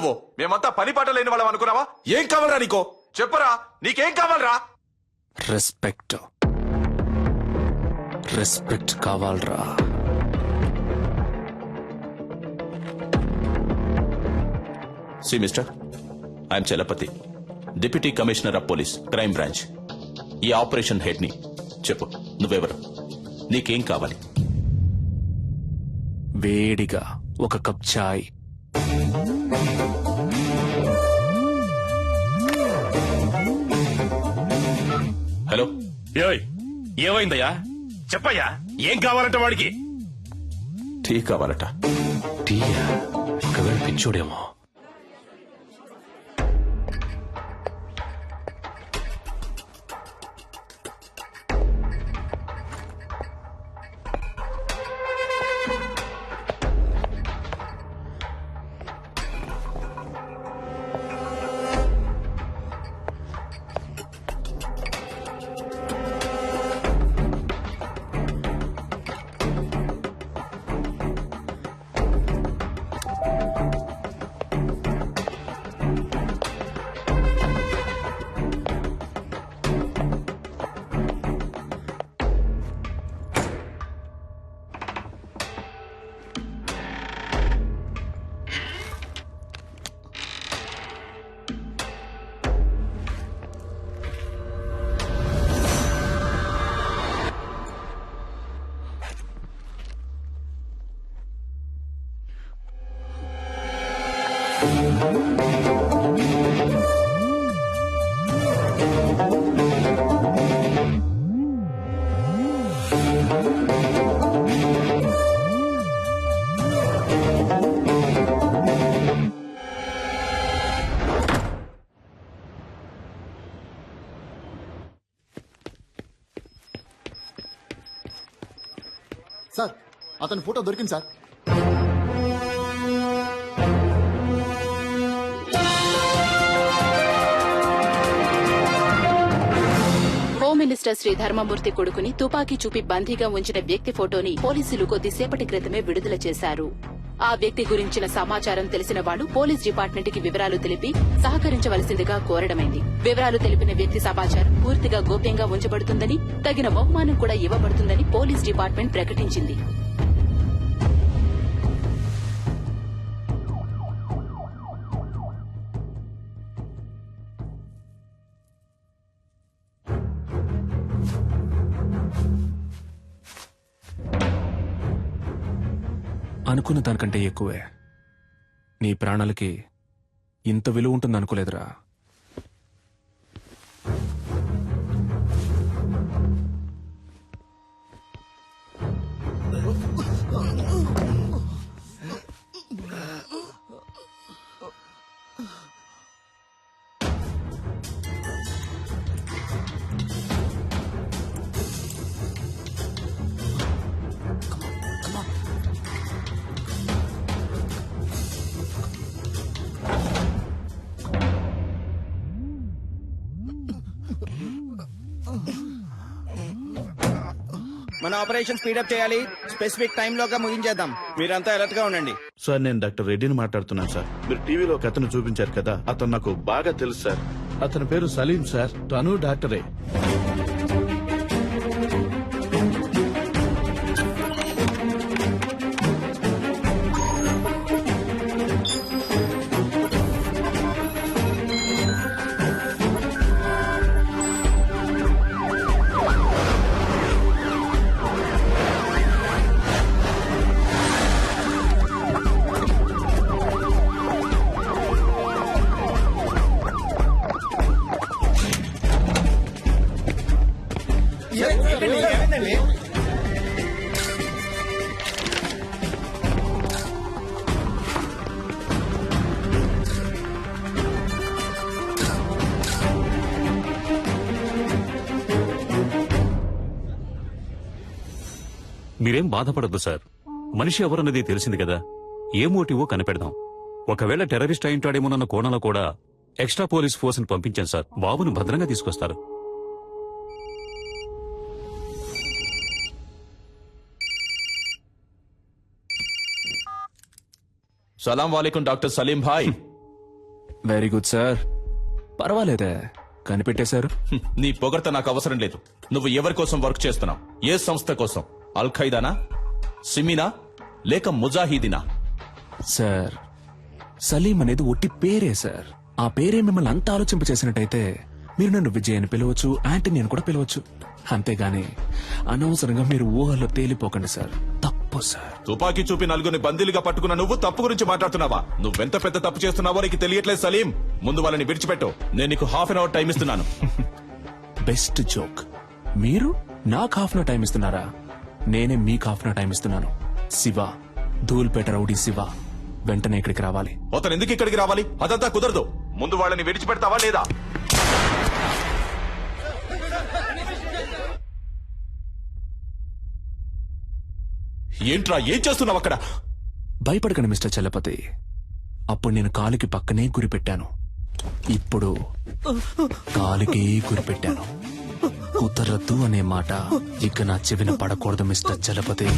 మేమంతా పని పాట లేని వాళ్ళం అనుకున్నావా? ఏం కావాలరా నీకో? చెప్పరా, నీకేం కావాలరా? రెస్పెక్ట్ రెస్పెక్ట్ కావాలరా. See mister, I'm Chalapathi, deputy commissioner of police, crime branch. ఈ ఆపరేషన్ హెడ్ ని. చెప్పు, నువ్వెవరు? నీకేం కావాలి? వేడిగా ఒక కప్ చాయ్. హలో, ఏమైందయ్యా? చెప్పయ్యా, ఏం కావాలంట వాడికి? టీ కావాలట. టీయా? ఒకవేళ పిచ్చోడేమో. సార్, అతని ఫోటో దొరికింది సార్. హోమ్ మినిస్టర్ శ్రీ ధర్మమూర్తి కొడుకుని తుపాకీ చూపి బందీగా ఉంచిన వ్యక్తి ఫోటోని పోలీసులు కొద్దిసేపటి క్రితమే విడుదల చేశారు. ఆ వ్యక్తి గురించిన సమాచారం తెలిసిన వాళ్లు పోలీస్ డిపార్ట్మెంట్ కి వివరాలు తెలిపి సహకరించవలసిందిగా కోరడమైంది. వివరాలు తెలిపిన వ్యక్తి సమాచారం పూర్తిగా గోప్యంగా ఉంచబడుతుందని, తగిన బహుమానం కూడా ఇవ్వబడుతుందని పోలీస్ డిపార్ట్మెంట్ ప్రకటించింది. అనుకున్న దానికంటే ఎక్కువే. నీ ప్రాణాలకి ఇంత విలువ ఉంటుందనుకోలేదురా. మన ఆపరేషన్ స్పీడప్ చేయాలి. స్పెసిఫిక్ టైం లోగా ముగించేద్దాం. మీరంతా అలర్ట్ గా ఉండండి. సార్, నేను డాక్టర్ రెడ్డిని మాట్లాడుతున్నాను సార్. మీరు టీవీలో ఒక అతను చూపించారు కదా, అతను నాకు బాగా తెలుసు సార్. అతని పేరు సలీం సార్. తను డాక్టరే. మీరేం బాధపడద్దు సార్. మనిషి ఎవరన్నది తెలిసింది కదా. ఏ మోటివో కనిపెడదాం. ఒకవేళ టెర్రరిస్ట్ అయింటాడేమోనన్న కోణంలో కూడా ఎక్స్ట్రా పోలీస్ ఫోర్స్ ని పంపించాను సార్. బాబును భద్రంగా తీసుకొస్తారు. సలాం వాలేకుం డాక్టర్ సలీం భాయ్. Very good sir. పర్వాలేదే, కనిపెట్టేశారు. నీ పొగడ్త నాకు అవసరం లేదు. నువ్వు ఎవరి కోసం వర్క్ చేస్తున్నావు? ఏ సంస్థ కోసం? అల్ ఖైదానా, సిమినా, లేక ముజాహిదీనా? సార్, సలీం అనేది ఒట్టి పేరే సార్. ఆ పేరే మిమ్మల్ని అంత ఆలోచింపచేసినట్టయితే మీరు నన్ను విజయ్ అని పిలవచ్చు, యాంటనీ అని కూడా పిలవచ్చు. అంతేగాని అనవసరంగా మీరు ఊహల్లో తేలిపోకండి సార్. తప్పు సార్. తుపాకీ చూపి నలుగురిని బందీలుగా పట్టుకున్న నువ్వు తప్పు గురించి మాట్లాడుతున్నావా? నువ్వెంత పెద్ద తప్పు చేస్తున్నావో నీకు తెలియట్లేదు సలీం. ముందు వాళ్ళని విడిచిపెట్టు. నేను నీకు హాఫ్ అన్ అవర్ టైం ఇస్తున్నాను. Best joke. మీరు నాకు హాఫ్ అన్ టైం ఇస్తున్నారా? నేనే మీకు హాఫ్ అన్ టైం ఇస్తున్నాను. శివ, ధూల్పేట రౌడీ శివ వెంటనే ఇక్కడికి రావాలి. అతను ఎందుకు ఇక్కడికి రావాలి? అదంతా కుదరదు. ముందు వాళ్ళని విడిచిపెడతావా లేదా? ఏంట్రా, ఏం చేస్తున్నావు అక్కడ? భయపడకండి మిస్టర్ చలపతి. అప్పుడు నేను కాలుకి పక్కనే గురిపెట్టాను. ఇప్పుడు కాలుకి గురిపెట్టాను. కుదరద్దు అనే మాట ఇక నా చెవిన పడకూడదు మిస్టర్ చలపతి.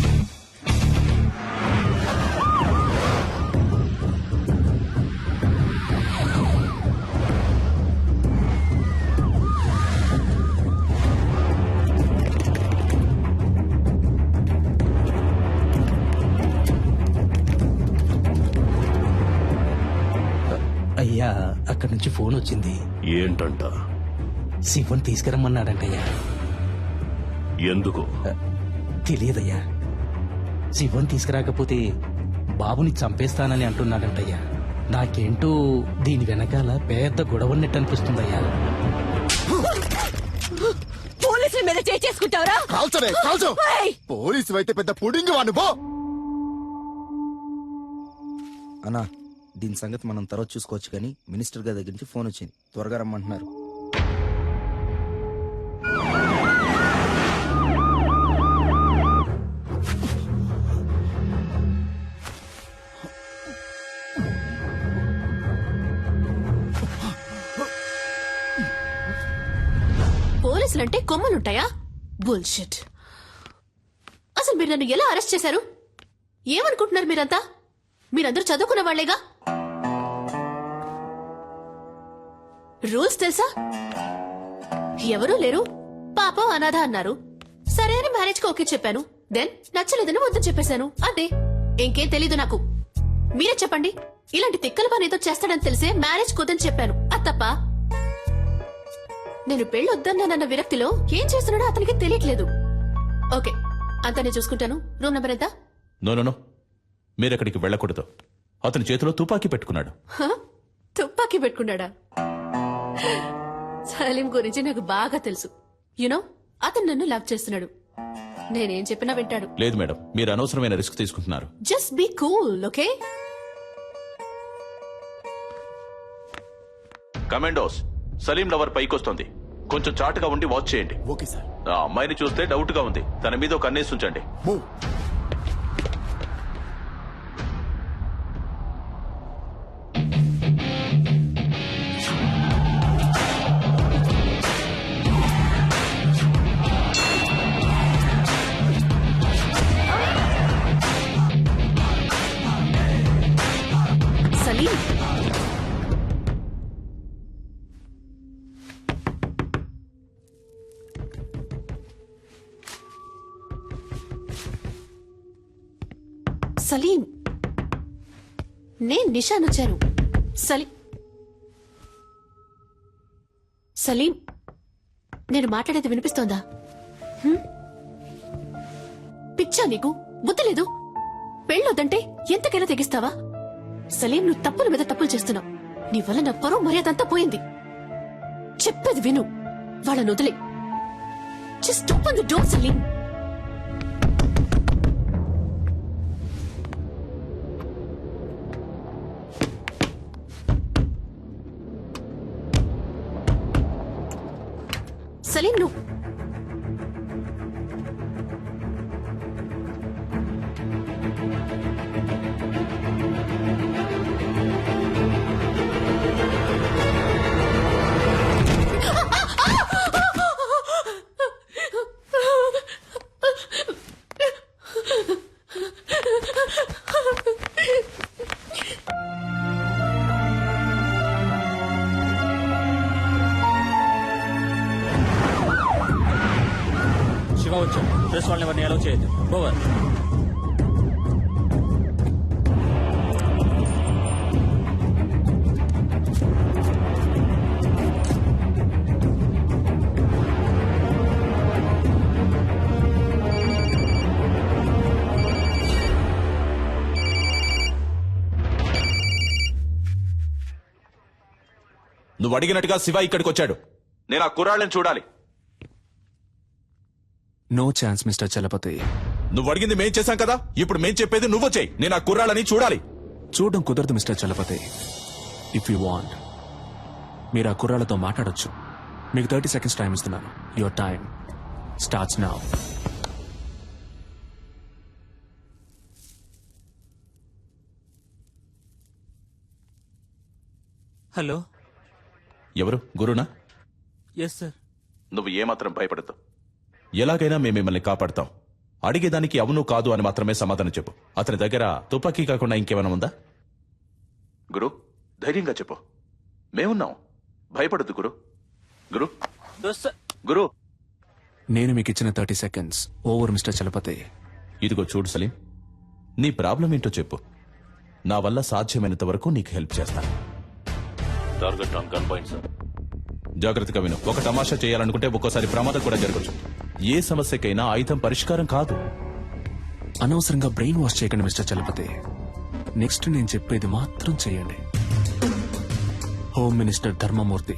అయ్యా, అక్కడి నుంచి ఫోన్ వచ్చింది. ఏంటంట? శివన్ తీసుకురమ్మన్నాడంటయ్యా. ఎందుకు? తెలియదయ్యా. శివన్ తీసుకురాకపోతే బాబుని చంపేస్తానని అంటున్నాడంటయ్యా. నాకేంటో దీని వెనకాల పెద్ద గొడవ ఉన్నట్టు అనిపిస్తుందయ్యా. పోలీసుల మీద చేసుకుంటావరా? కాల్చరే కాల్చు. పోలీసు అయితే పెద్ద పుడింగి వాడు బో. అన్నా, దీని సంగతి మనం తర్వాత చూసుకోవచ్చు, కానీ మినిస్టర్ గారి దగ్గర నుంచి ఫోన్ వచ్చింది. త్వరగా రమ్మంటున్నారు. పోలీసులంటే కొమ్మలుంటాయా? బుల్షిట్. అసలు మీరు నన్ను ఎలా అరెస్ట్ చేశారు? ఏమనుకుంటున్నారు మీరంతా? మీరందరూ చదువుకున్న వాళ్లేగా. రూల్స్ తెలుసా? ఎవరూ లేరు, పాపం అనాథ అన్నారు. సరే అని మ్యారేజ్ కి ఓకే చెప్పాను. దెన్ నచ్చలేదని వద్దని చెప్పేశాను. అంతే, ఇంకేం తెలీదు నాకు. మీరే చెప్పండి. ఇలాంటి తిక్కల పని ఏదో చేస్తాడని తెలిసే మ్యారేజ్ కుదని చెప్పాను. అది తప్ప? నేను పెళ్లి వద్దన్నానన్న విరక్తిలో ఏం చేస్తున్నాడో అతనికి తెలియట్లేదు. ఓకే, అంతా నేను చూసుకుంటాను. రూమ్ నెంబర్ ఎంత? నో, మీరెక్కడికి వెళ్ళకూడదు. అతని చేతిలో తుపాకీ పెట్టుకున్నాడు. తుపాకీ పెట్టుకున్నాడా? సలీం గురించి నాకు బాగా తెలుసు. యునో, అతను నన్ను లవ్ చేస్తున్నాడు. నేనేం చెప్పినా వింటాడు. లేదు మేడం, మీరు అనవసరమైన రిస్క్ తీసుకుంటున్నారు. Just be cool, okay? Commandos, Salim lover పైకొస్తుంది. కొంచెం చాటుగా ఉండి వాచ్ చేయండి. Okay sir. ఆ అమ్మాయిని చూస్తే డౌట్ గా ఉంది. తన మీద ఒక కన్నేసి ఉంచండి. మూవ్. సలీం, సలీం, నేను నిషాన్ వచ్చాను. సలీం, నేను మాట్లాడేది వినిపిస్తోందా? పిచ్చా నీకు? బుద్ధి లేదు? పెళ్ళొద్దంటే ఎంతకైనా తెగిస్తావా? సలీం, నువ్వు తప్పుల మీద తప్పులు చేస్తున్నావు. నీ వల్ల నా పరువు మర్యాదంతా పోయింది. చెప్పేది విను. వాళ్ళని వదిలే. Just open the door Salim. Salim, నువ్వు పోవచ్చు. ప్రెస్ వాళ్ళని ఎవరిని అలౌ చేయొద్దు. ఓవర్. నువ్వు అడిగినట్టుగా శివ ఇక్కడికి వచ్చాడు. నేను ఆ కుర్రాళ్ళని చూడాలి. No chance mister Chalapathi. నువ్వు అడిగింది మేం చేశాం కదా, ఇప్పుడు మేం చెప్పేది నువ్వు చేయి. నేను ఆ కుర్రాళ్ళని చూడాలి. చూడడం కుదరదు mister Chalapathi. If you want మీరు ఆ కుర్రాళ్ళతో మాట్లాడొచ్చు. మీకు 30 seconds టైం ఇస్తున్నాను. Your time starts now. Hello. ఎవరు? గురునా? Yes sir. నువ్వు ఏమాత్రం భయపడద్దు. ఎలాగైనా మేము మిమ్మల్ని కాపాడతాం. అడిగేదానికి అవును కాదు అని మాత్రమే సమాధానం చెప్పు. అతని దగ్గర తుపాకీ కాకుండా ఇంకేమైనా ఉందా? గురు, ధైర్యంగా చెప్పు. మేమున్నాం. భయపడద్దు గురు. గురు, గురు. నేను మీకు ఇచ్చిన 30 seconds ఓవర్ మిస్టర్ చలపతి. ఇదిగో చూడు సలీం, నీ ప్రాబ్లం ఏంటో చెప్పు. నా వల్ల సాధ్యమైనంత వరకు నీకు హెల్ప్ చేస్తాను. Target on gun point sir. జాగ్రత్తగా విను. ఒక తమాషా చేయాలనుకుంటే ఒక్కోసారి ప్రమాదం కూడా జరగచ్చు. ఏ సమస్యకైనా ఆయుధం పరిష్కారం కాదు. అనవసరంగా బ్రెయిన్ వాష్ చేయకండి మిస్టర్ చలపతి. నెక్స్ట్ నేను చెప్పేది మాత్రం చేయండి. హోమ్ మినిస్టర్ ధర్మమూర్తి,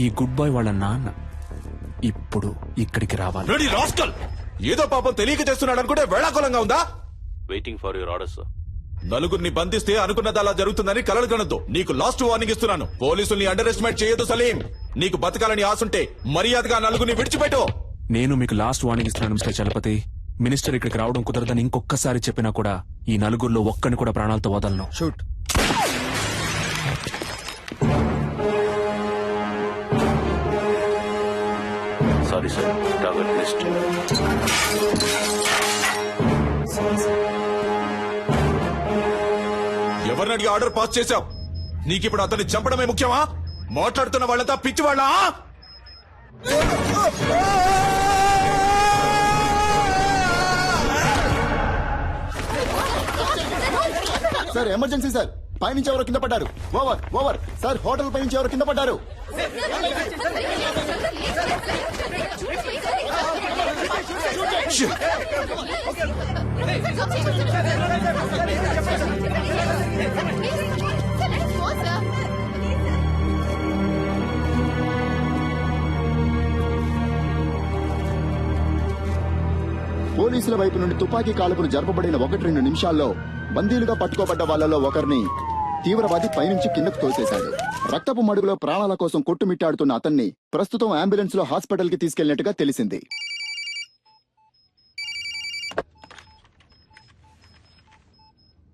ఈ గుడ్ బాయ్ వాళ్ళ నాన్న ఇప్పుడు ఇక్కడికి రావాలి. Ready rascal! ఏదో పాపం తెలియక చేస్తున్నాడు అనుకుంటే వేళాకులంగా ఉందా? Waiting for your order sir. నలుగురిని బంధిస్తే అనుకున్నది అలా జరుగుతుందని కలలు కనొద్దు. నీకు లాస్ట్ వార్నింగ్ ఇస్తున్నాను. పోలీసుల్ని అండర్ ఎస్టిమేట్ చేయొద్దు సలీం. నీకు బతకాలని ఆశుంటే మర్యాదగా నలుగురిని విడిచిపెట్టు. నేను మీకు లాస్ట్ వార్నింగ్ ఇస్తున్నాను మిస్టర్ చలపతి. మినిస్టర్ ఇక్కడికి రావడం కుదరదని ఇంకొకసారి చెప్పినా కూడా ఈ నలుగురిలో ఒక్కని కూడా ప్రాణాలతో వదలను. Shoot. Sorry sir, target list. ఎవరిని అడిగి ఆర్డర్ పాస్ చేశావు? నీకిప్పుడు అతన్ని చంపడమే ముఖ్యమా? మాట్లాడుతున్న వాళ్ళంతా పిచ్చి వాళ్ళ? Sir emergency sir. పైనుంచి ఎవరో కింద పడ్డారు. Over over sir. హోటల్ పైనుంచి ఎవరో కింద పడ్డారు. పోలీసుల వైపు నుండి తుపాకీ కాల్పులు జరపబడిన 1-2 నిమిషాల్లో బందీలుగా పట్టుకోబడ్డ వాళ్లలో ఒకరిని తీవ్రవాది పైనుంచి కిందకు తోసేశాడు. రక్తపు మడుగులో ప్రాణాల కోసం కొట్టుమిట్టాడుతున్న అతన్ని ప్రస్తుతం అంబులెన్స్ లో హాస్పిటల్ కి తీసుకెళ్లినట్టుగా తెలిసింది.